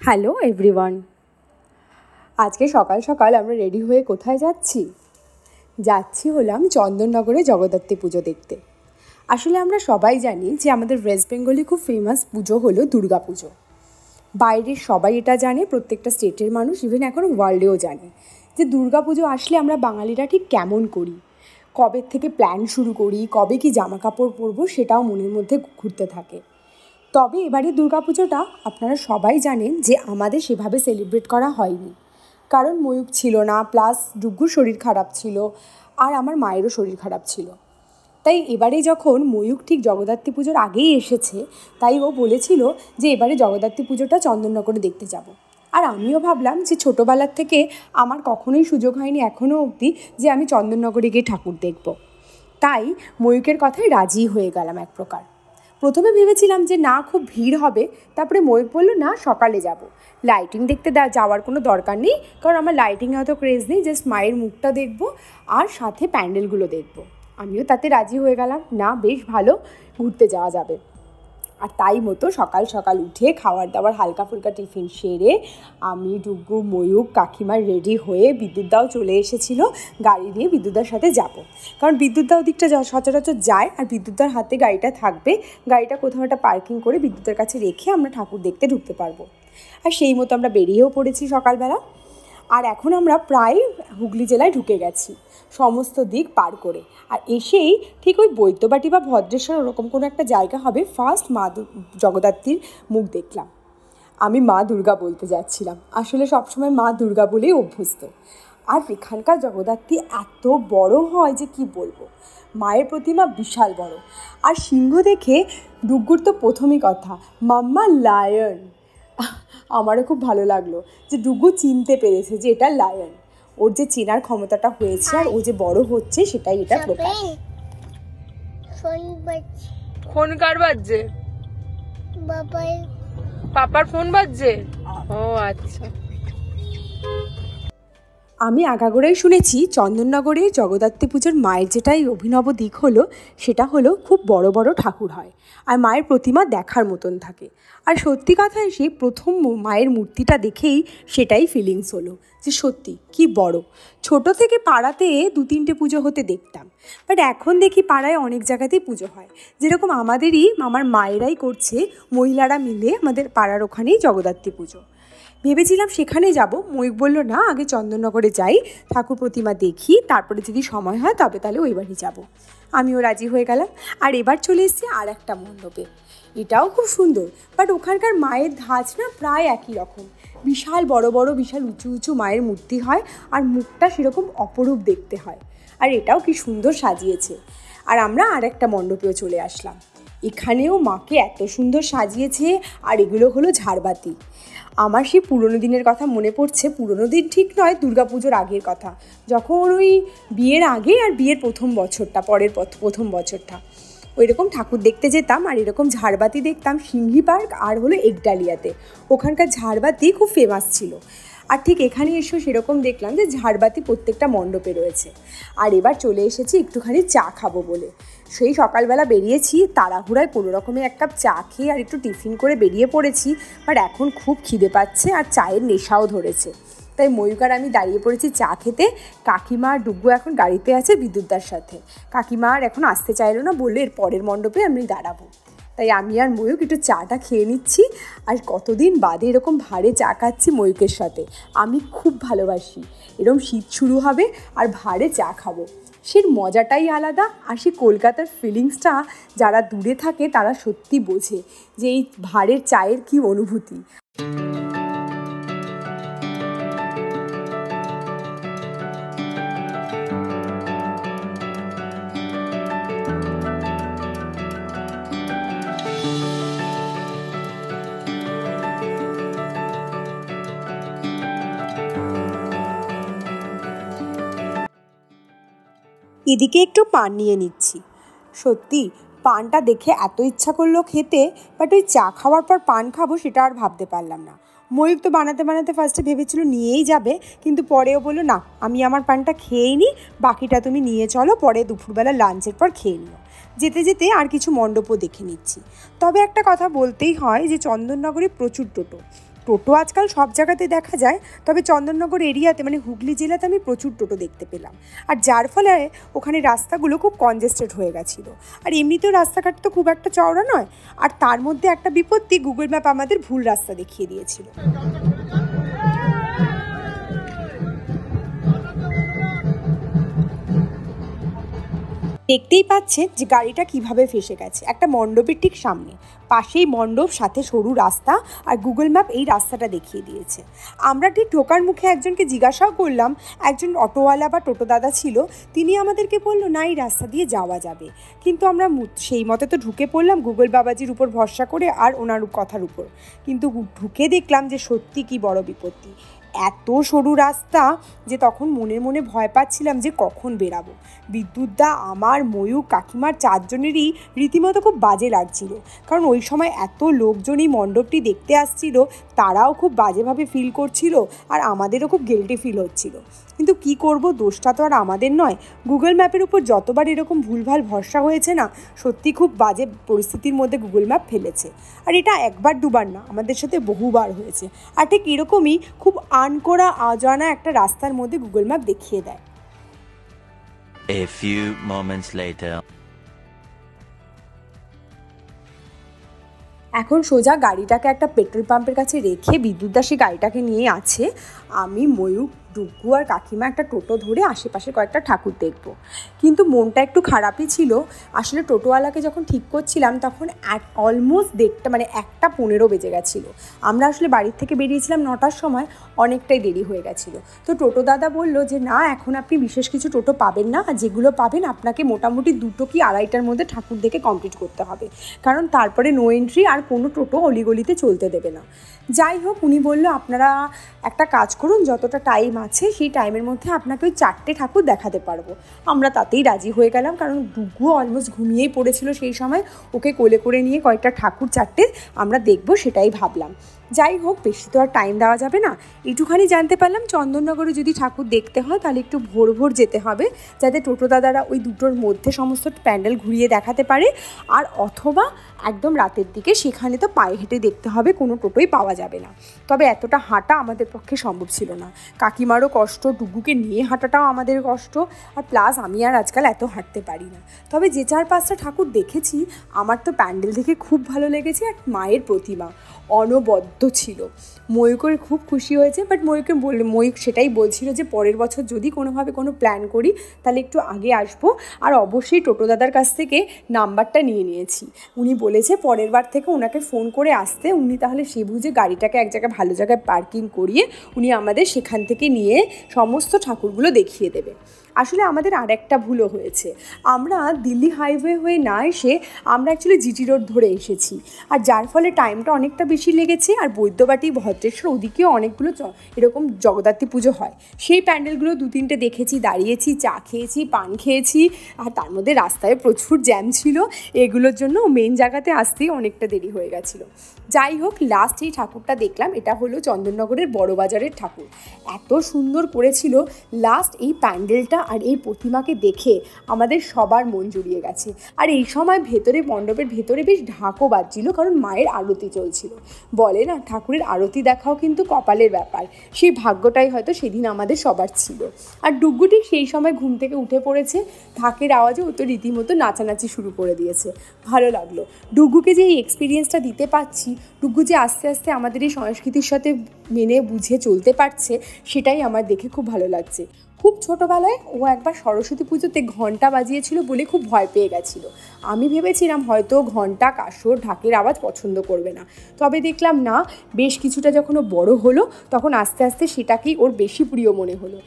Hello everyone. আজকে সকাল সকাল আমরা রেডি হয়ে কোথায় যাচ্ছি হলাম চন্দননগরে জগদ্ধাত্রী পুজো দেখতে। আসলে আমরা সবাই জানি যে আমাদের ওয়েস্ট বেঙ্গলে খুব ফেমাস পুজো হলো দুর্গা পুজো। বাইরের সবাই এটা জানে, প্রত্যেকটা স্টেটের মানুষ, ইভেন এখন ওয়ার্ল্ডেও জানে যে দুর্গা পুজো আসলে আমরা বাঙালিরা ঠিক কেমন করি, কবে থেকে প্ল্যান শুরু করি, কবে কি জামা কাপড় পরবো সেটাও মনের মধ্যে ঘুরতে থাকে। তবে এবারে দুর্গাপুজোটা আপনারা সবাই জানেন যে আমাদের সেভাবে সেলিব্রেট করা হয়নি, কারণ ময়ূক ছিল না, প্লাস ডুগ্গুর শরীর খারাপ ছিল আর আমার মায়েরও শরীর খারাপ ছিল। তাই এবারে যখন ময়ূক ঠিক জগদ্ধাত্রী পুজোর আগেই এসেছে, তাই ও বলেছিল যে এবারে জগদ্ধাত্রী পুজোটা চন্দননগরে দেখতে যাব। আর আমিও ভাবলাম যে ছোটোবেলার থেকে আমার কখনোই সুযোগ হয়নি এখনও অবধি যে আমি চন্দননগরে গিয়ে ঠাকুর দেখব। তাই ময়ূকের কথায় রাজি হয়ে গেলাম এক প্রকার। প্রথমে ভেবেছিলাম যে না, খুব ভিড় হবে, তারপরে ময়ূক বলল না, সকালে যাব, লাইটিং দেখতে যাওয়ার কোনো দরকার নেই, কারণ আমার লাইটিংয়ে অত ক্রেজ নেই, জাস্ট মায়ের মুখটা দেখব আর সাথে প্যান্ডেলগুলো দেখব। আমিও তাতে রাজি হয়ে গেলাম, না বেশ ভালো, ঘুরতে যাওয়া যাবে। আর তাই মতো সকাল সকাল উঠে খাওয়ার দাওয়ার হালকা ফুলকা টিফিন সেরে আমি, ডুগ্গু, ময়ূক, কাকিমা রেডি হয়ে বিদ্যুৎদাও চলে এসেছিলো গাড়ি নিয়ে বিদ্যুৎদার সাথে যাব। কারণ বিদ্যুৎদা ওদিকটা সচরাচর যায় আর বিদ্যুৎদার হাতে গাড়িটা থাকবে, গাড়িটা কোথাও একটা পার্কিং করে বিদ্যুতের কাছে রেখে আমরা ঠাকুর দেখতে ঢুকতে পারবো। আর সেই মতো আমরা বেরিয়েও পড়েছি সকালবেলা। আর এখন আমরা প্রায় হুগলি জেলায় ঢুকে গেছি সমস্ত দিক পার করে। আর এসেই ঠিক ওই বৈদ্যবাটি বা ভদ্রেশ্বর ওরকম কোনো একটা জায়গা হবে, ফার্স্ট মা জগদ্ধাত্রীর মুখ দেখলাম। আমি মা দুর্গা বলতে যাচ্ছিলাম, আসলে সবসময় মা দুর্গা বলেই অভ্যস্ত। আর এখানকার জগদ্ধাত্রী এত বড় হয় যে কি বলবো, মায়ের প্রতিমা বিশাল বড়। আর সিংহ দেখে ডুগ্গুর তো প্রথমই কথা, মাম্মা লায়ন। আমারও খুব ভালো লাগলো যে ডুগ্গু চিনতে পেরেছে যে এটা লায়ন। ওর যে চেনার ক্ষমতাটা হয়েছে আর ও যে বড় হচ্ছে সেটাই এটা প্রকাশ। ফোন কার বাজছে? পাপার ফোন বাজছে। ও আচ্ছা। আমি আগাগোড়াই শুনেছি চন্দননগরে জগদ্ধাত্রী পুজোর মায়ের যেটাই অভিনব দিক হলো সেটা হলো খুব বড় বড় ঠাকুর হয় আর মায়ের প্রতিমা দেখার মতন থাকে। আর সত্যি কথা এসে প্রথম মায়ের মূর্তিটা দেখেই সেটাই ফিলিংস হলো যে সত্যি কি বড়। ছোট থেকে পাড়াতে 2-3টে পুজো হতে দেখতাম, বাট এখন দেখি পাড়ায় অনেক জায়গাতেই পুজো হয়। যেরকম আমাদেরই আমার মায়েরাই করছে, মহিলারা মিলে আমাদের পাড়ার ওখানেই জগদ্ধাত্রী পুজো। ভেবেছিলাম সেখানে যাব, ময়ূক বলল না, আগে চন্দননগরে যাই, ঠাকুর প্রতিমা দেখি, তারপরে যদি সময় হয় তবে তাহলে ওই বাড়ি যাব। আমিও রাজি হয়ে গেলাম। আর এবার চলে এসেছি আর একটা মণ্ডপে, এটাও খুব সুন্দর, বাট ওখানকার মায়ের ধাঁচ না প্রায় একই রকম, বিশাল বড় বড় বিশাল উঁচু উঁচু মায়ের মূর্তি হয় আর মুখটা সেরকম অপরূপ দেখতে হয়। আর এটাও কি সুন্দর সাজিয়েছে। আর আমরা আর একটা মণ্ডপেও চলে আসলাম, এখানেও মাকে এত সুন্দর সাজিয়েছে। আর এগুলো হলো ঝাড়বাতি। আমার সেই পুরনো দিনের কথা মনে পড়ছে, পুরনো দিন ঠিক নয়, দুর্গাপুজোর আগের কথা, যখন ওই বিয়ের আগে আর বিয়ের প্রথম বছরটা, পরের প্রথম বছরটা, ওই রকম ঠাকুর দেখতে যেতাম আর এরকম ঝাড়বাতি দেখতাম সিংহি পার্ক আর হলো একডালিয়াতে। ওখানকার ঝাড়বাতি খুব ফেমাস ছিল। আর ঠিক এখানে এসেও সেরকম দেখলাম যে ঝাড়বাতি প্রত্যেকটা মণ্ডপে রয়েছে। আর এবার চলে এসেছি একটুখানি চা খাবো বলে। সেই সকালবেলা বেরিয়েছি তাড়াহুড়ায়, কোনো রকমের এক কাপ চা খেয়ে আর একটু টিফিন করে বেরিয়ে পড়েছি। বাট এখন খুব খিদে পাচ্ছে আর চায়ের নেশাও ধরেছে, তাই ময়ূক আর আমি দাঁড়িয়ে পড়েছি চা খেতে। কাকিমা আর ডুগ্গু এখন গাড়িতে আছে বিদ্যুৎদার সাথে। কাকিমা আর এখন আসতে চাইলো না, বললে এর পরের মণ্ডপে আমি দাঁড়াবো। তাই আমি আর ময়ূক একটু চাটা খেয়ে নিচ্ছি। আর কতদিন বাদে এরকম ভারে চা খাচ্ছি ময়ূকের সাথে। আমি খুব ভালোবাসি, এরকম শীত শুরু হবে আর ভারে চা খাবো, সে মজাটাই আলাদা। আর সেই কলকাতার ফিলিংসটা যারা দূরে থাকে তারা সত্যি বোঝে যে এই ভারের চায়ের কী অনুভূতি। এদিকে একটু পান নিয়ে নিচ্ছি। সত্যি পানটা দেখে এত ইচ্ছা করলো খেতে, বাট ওই চা খাওয়ার পর পান খাবো সেটা আর ভাবতে পারলাম না। ময়ূক তো বানাতে বানাতে ফার্স্টে ভেবেছিল নিয়েই যাবে, কিন্তু পরেও বললো না, আমি আমার পানটা খেয়েই নিই, বাকিটা তুমি নিয়ে চলো, পরে দুপুরবেলা লাঞ্চের পর খেয়ে নিও। যেতে যেতে আর কিছু মণ্ডপও দেখে নিচ্ছি। তবে একটা কথা বলতেই হয় যে চন্দননগরে প্রচুর টোটো, টোটো আজকাল সব জায়গাতে দেখা যায়, তবে চন্দননগর এরিয়াতে মানে হুগলি জেলাতে আমি প্রচুর টোটো দেখতে পেলাম। আর যার ফলে ওখানে রাস্তাগুলো খুব কনজেস্টেড হয়ে গেছিলো। আর এমনিতেও রাস্তাঘাট তো খুব একটা চওড়া নয়, আর তার মধ্যে একটা বিপত্তি, গুগল ম্যাপ আমাদের ভুল রাস্তা দেখিয়ে দিয়েছিল। দেখতেই পাচ্ছেন যে গাড়িটা কিভাবে ফেসে গেছে একটা মণ্ডপের ঠিক সামনে, পাশেই মণ্ডপ, সাথে সরু রাস্তা, আর গুগল ম্যাপ এই রাস্তাটা দেখিয়ে দিয়েছে। আমরা ঠিক ঢোকার মুখে একজনকে জিজ্ঞাসাও করলাম, একজন অটোওয়ালা বা টোটো দাদা ছিল, তিনি আমাদেরকে বললো না এই রাস্তা দিয়ে যাওয়া যাবে। কিন্তু আমরা সেই মতে তো ঢুকে পড়লাম গুগল বাবাজির উপর ভরসা করে আর ওনার কথার উপর। কিন্তু ঢুকে দেখলাম যে সত্যি কি বড় বিপত্তি, এত সরু রাস্তা যে তখন মনে মনে ভয় পাচ্ছিলাম যে কখন বেরাবো। বিদ্যুৎদা, আমার, ময়ূর, কাকিমার 4 জনেরই রীতিমতো খুব বাজে লাগছিল, কারণ ওই সময় এত লোকজন এই মণ্ডপটি দেখতে আসছিল, তারাও খুব বাজেভাবে ফিল করছিল আর আমাদেরও খুব গিল্টি ফিল হচ্ছিল। কিন্তু কি করব, দোষটা তো আর আমাদের নয়। গুগল ম্যাপের উপর যতবার এরকম ভুলভাল ভরসা হয়েছে না, সত্যি খুব বাজে পরিস্থিতির মধ্যে গুগল ম্যাপ ফেলেছে। আর এটা একবার দুবার না, আমাদের সাথে বহুবার হয়েছে। আর ঠিক এরকমই খুব আনকোড়া অজানা একটা রাস্তার মধ্যে গুগল ম্যাপ দেখিয়ে দেয়। A few moments later. এখন সোজা গাড়িটাকে একটা পেট্রোল পাম্পের কাছে রেখে বিদ্যুৎদা সেই গাড়িটাকে নিয়ে আছে, আমি, ময়ূর, ডুগু আর কাকিমা একটা টোটো ধরে আশেপাশে কয়েকটা ঠাকুর দেখব। কিন্তু মনটা একটু খারাপই ছিল। আসলে টোটোওয়ালাকে যখন ঠিক করছিলাম তখন অলমোস্ট 1:30 মানে 1:15 বেজে গেছিলো। আমরা আসলে বাড়ির থেকে বেরিয়েছিলাম 9টার সময়, অনেকটাই দেরি হয়ে গেছিলো। তো টোটো দাদা বললো যে না, এখন আপনি বিশেষ কিছু টোটো পাবেন না, আর যেগুলো পাবেন আপনাকে মোটামুটি 2 কি 2:30টার মধ্যে ঠাকুর দেখে কমপ্লিট করতে হবে, কারণ তারপরে নো এন্ট্রি, আর কোনো টোটো অলিগলিতে চলতে দেবে না। যাই হোক, উনি বললো আপনারা একটা কাজ করুন, যতটা টাইম আছে সেই টাইমের মধ্যে আপনাকে ওই 4টে ঠাকুর দেখাতে পারবো। আমরা তাতেই রাজি হয়ে গেলাম, কারণ ডুগুও অলমোস্ট ঘুমিয়েই পড়েছিল সেই সময়। ওকে কোলে করে নিয়ে কয়েকটা ঠাকুর 4টে আমরা দেখবো, সেটাই ভাবলাম। যাই হোক, বেশি তো আর টাইম দেওয়া যাবে না। একটুখানি জানতে পারলাম চন্দননগরে যদি ঠাকুর দেখতে হয় তাহলে একটু ভোর ভোর যেতে হবে, যাতে টোটো দাদারা ওই দুটোর মধ্যে সমস্ত প্যান্ডেল ঘুরিয়ে দেখাতে পারে। আর অথবা একদম রাতের দিকে, সেখানে তো পায়ে হেঁটে দেখতে হবে, কোনো টোটোই পাওয়া যাবে না। তবে এতটা হাঁটা আমাদের পক্ষে সম্ভব ছিল না, কাকিমারও কষ্ট, ডুগুকে নিয়ে হাঁটাটাও আমাদের কষ্ট, আর প্লাস আমি আর আজকাল এত হাঁটতে পারি না। তবে যে 4-5টা ঠাকুর দেখেছি, আমার তো প্যান্ডেল দেখে খুব ভালো লেগেছে। আর মায়ের প্রতিমা অনবদ্য ছিল, ময়ূর খুব খুশি হয়েছে। বাট ময়ূর সেটাই বলছিল যে পরের বছর যদি কোনোভাবে কোনো প্ল্যান করি তাহলে একটু আগে আসবো। আর অবশ্যই টোটো দাদার কাছ থেকে নাম্বারটা নিয়ে নিয়েছি। উনি বলেছে পরের বার থেকে ওনাকে ফোন করে আসতে, উনি তাহলে সে বুঝে গাড়িটাকে এক জায়গায় ভালো জায়গায় পার্কিং করিয়ে উনি আমাদের সেখান থেকে নিয়ে সমস্ত ঠাকুরগুলো দেখিয়ে দেবে। আসলে আমাদের আর একটা ভুলও হয়েছে, আমরা দিল্লি হাইওয়ে হয়ে না এসে আমরা অ্যাকচুয়ালি জিটি রোড ধরে এসেছি, আর যার ফলে টাইমটা অনেকটা বেশি লেগেছে। আর বৈদ্যবাটি, ভদ্রেশ্বর, ওদিকেও অনেকগুলো এরকম জগদ্ধাত্রী পুজো হয়, সেই প্যান্ডেলগুলো 2-3টে দেখেছি, দাঁড়িয়েছি, চা খেয়েছি, পান খেয়েছি। আর তার মধ্যে রাস্তায় প্রচুর জ্যাম ছিল, এগুলোর জন্য মেন জায়গাতে আসতেই অনেকটা দেরি হয়ে গেছিলো। যাই হোক, লাস্ট এই ঠাকুরটা দেখলাম, এটা হলো চন্দননগরের বড়বাজারের ঠাকুর। এত সুন্দর করেছিল, লাস্ট এই প্যান্ডেলটা আর এই প্রতিমাকে দেখে আমাদের সবার মন জুড়িয়ে গেছে। আর এই সময় ভেতরে, মণ্ডপের ভেতরে বেশ ঢাকও বাজছিল, কারণ মায়ের আরতি চলছিল। বলে না, ঠাকুরের আরতি দেখাও কিন্তু কপালের ব্যাপার, সেই ভাগ্যটাই হয়তো সেদিন আমাদের সবার ছিল। আর ডুগ্গুটি সেই সময় ঘুম থেকে উঠে পড়েছে, ঢাকের আওয়াজে ও তো রীতিমতো নাচানাচি শুরু করে দিয়েছে। ভালো লাগলো ডুগ্গুকে যে এই এক্সপিরিয়েন্সটা দিতে পারছি, ডুগ্গু যে আস্তে আস্তে আমাদের এই সংস্কৃতির সাথে মেনে বুঝে চলতে পারছে, সেটাই আমার দেখে খুব ভালো লাগছে। খুব ছোটোবেলায় ও একবার সরস্বতী পুজোতে ঘণ্টা বাজিয়েছিল বলে খুব ভয় পেয়ে গেছিলো। আমি ভেবেছিলাম হয়তো ঘণ্টা, কাসর, ঢাকের আওয়াজ পছন্দ করবে না, তবে দেখলাম না, বেশ কিছুটা যখন ও বড়ো হলো তখন আস্তে আস্তে সেটাকেই ওর বেশি প্রিয় মনে হলো।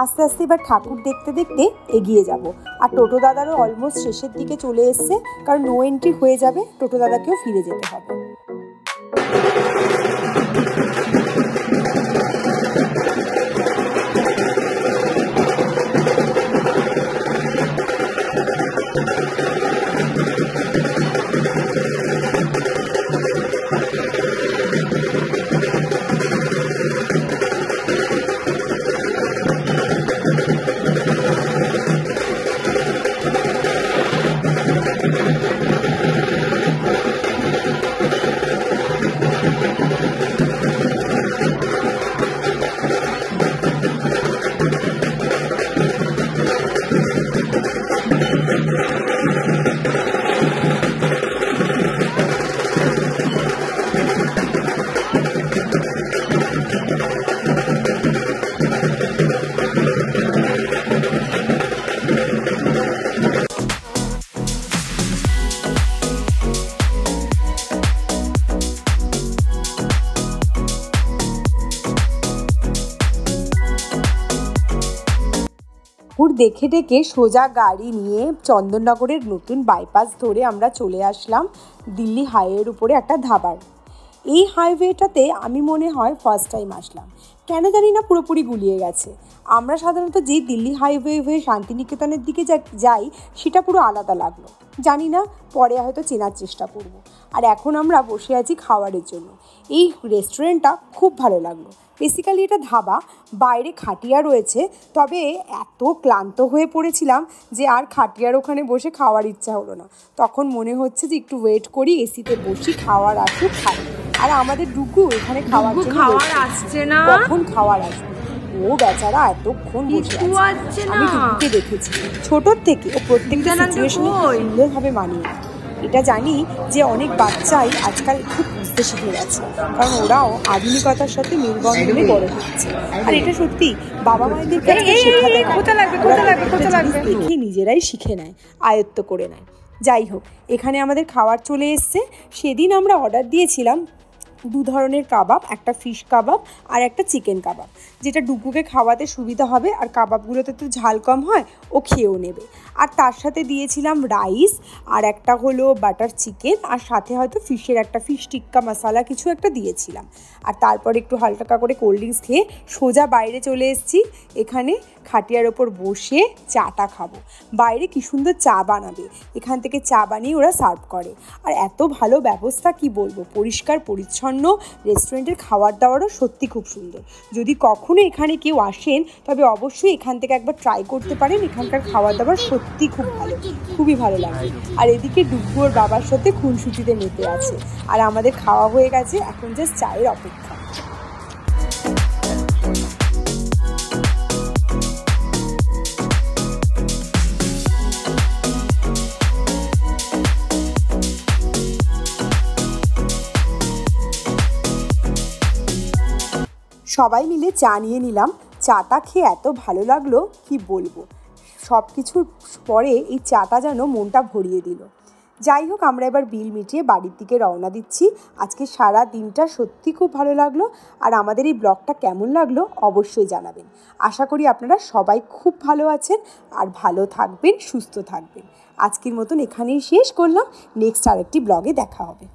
আস্তে আস্তে এবার ঠাকুর দেখতে দেখতে এগিয়ে যাব। আর টোটো দাদারও অলমোস্ট শেষের দিকে চলে এসছে, কারণ নো এন্ট্রি হয়ে যাবে, টোটো দাদাকেও ফিরে যেতে হবে। দুপুর দেখে ডেকে সোজা গাড়ি নিয়ে চন্দননগরের নতুন বাইপাস ধরে আমরা চলে আসলাম দিল্লি হাইওয়ের উপরে একটা ধাবার। এই হাইওয়েটাতে আমি মনে হয় ফার্স্ট টাইম আসলাম, কেন জানি না পুরোপুরি গুলিয়ে গেছে। আমরা সাধারণত যেই দিল্লি হাইওয়ে হয়ে শান্তিনিকেতনের দিকে যাই সেটা পুরো আলাদা লাগলো, জানি না, পরে হয়তো চেনার চেষ্টা করব। আর এখন আমরা বসে আছি খাবারের জন্য। এই রেস্টুরেন্টটা খুব ভালো লাগলো। বেসিক্যালি এটা ধাবা, বাইরে খাটিয়া রয়েছে, তবে এত ক্লান্ত হয়ে পড়েছিলাম যে আর খাটিয়ার ওখানে বসে খাওয়ার ইচ্ছা হলো না। তখন মনে হচ্ছে যে একটু ওয়েট করি, এসিতে বসি, খাওয়ার আসুক খাই। আর আমাদের ডুগু এখানে খাওয়ার জন্য আসছে না, কখন খাওয়ার আসবে, ও বেচারা এতক্ষণ বসে আছে। আমি ডুগুকে দেখেছি ছোটোর থেকে, ও প্রত্যেকটা সিচুয়েশনে সুন্দরভাবে মানিয়ে নেয়। এটা জানি যে অনেক বাচ্চাই আজকাল খুব বুঝতে শিখে গেছে, কারণ ওরাও আধুনিকতার সাথে মেলবন্ধনে বড় হচ্ছে। আর এটা সত্যি বাবা মায়েদের কাছে দেখে নিজেরাই শিখে নেয়, আয়ত্ত করে নেয়। যাই হোক, এখানে আমাদের খাবার চলে এসছে। সেদিন আমরা অর্ডার দিয়েছিলাম 2 ধরনের কাবাব, একটা ফিশ কাবাব আর একটা চিকেন কাবাব, যেটা ডুগুকে খাওয়াতে সুবিধা হবে। আর কাবাবগুলোতে তো ঝাল কম হয়, ও খেয়েও নেবে। আর তার সাথে দিয়েছিলাম রাইস, আর একটা হলো বাটার চিকেন, আর সাথে হয়তো ফিশের একটা ফিশ টিক্কা মশালা কিছু একটা দিয়েছিলাম। আর তারপর একটু হালকা করে কোল্ড ড্রিঙ্কস খেয়ে সোজা বাইরে চলে এসেছি। এখানে খাটিয়ার ওপর বসে চাটা খাবো। বাইরে কি সুন্দর চা বানাবে, এখান থেকে চা বানিয়ে ওরা সার্ভ করে। আর এত ভালো ব্যবস্থা, কি বলবো, পরিষ্কার পরিচ্ছন্ন। রেস্টুরেন্টের খাবার দাবারও সত্যি খুব সুন্দর। যদি কখনো এখানে কেউ আসেন তবে অবশ্যই এখান থেকে একবার ট্রাই করতে পারেন। এখানকার খাবার দাবার সত্যি খুব ভালো, খুবই ভালো লাগে। আর এদিকে ডুগু ওর বাবার সাথে খুনসুটিতে মেতে আছে। আর আমাদের খাওয়া হয়ে গেছে, এখন জাস্ট চায়ের অপেক্ষা। সবাই মিলে চা নিয়ে নিলাম। চাটা খেয়ে এত ভালো লাগলো, কি বলবো। সব কিছুর পরে এই চাটা যেন মনটা ভরিয়ে দিল। যাই হোক, আমরা এবার বিল মিটিয়ে বাড়ির দিকে রওনা দিচ্ছি। আজকে সারা দিনটা সত্যি খুব ভালো লাগলো। আর আমাদের এই ব্লগটা কেমন লাগলো অবশ্যই জানাবেন। আশা করি আপনারা সবাই খুব ভালো আছেন আর ভালো থাকবেন, সুস্থ থাকবেন। আজকের মতন এখানেই শেষ করলাম। নেক্সট আরেকটি ব্লগে দেখা হবে।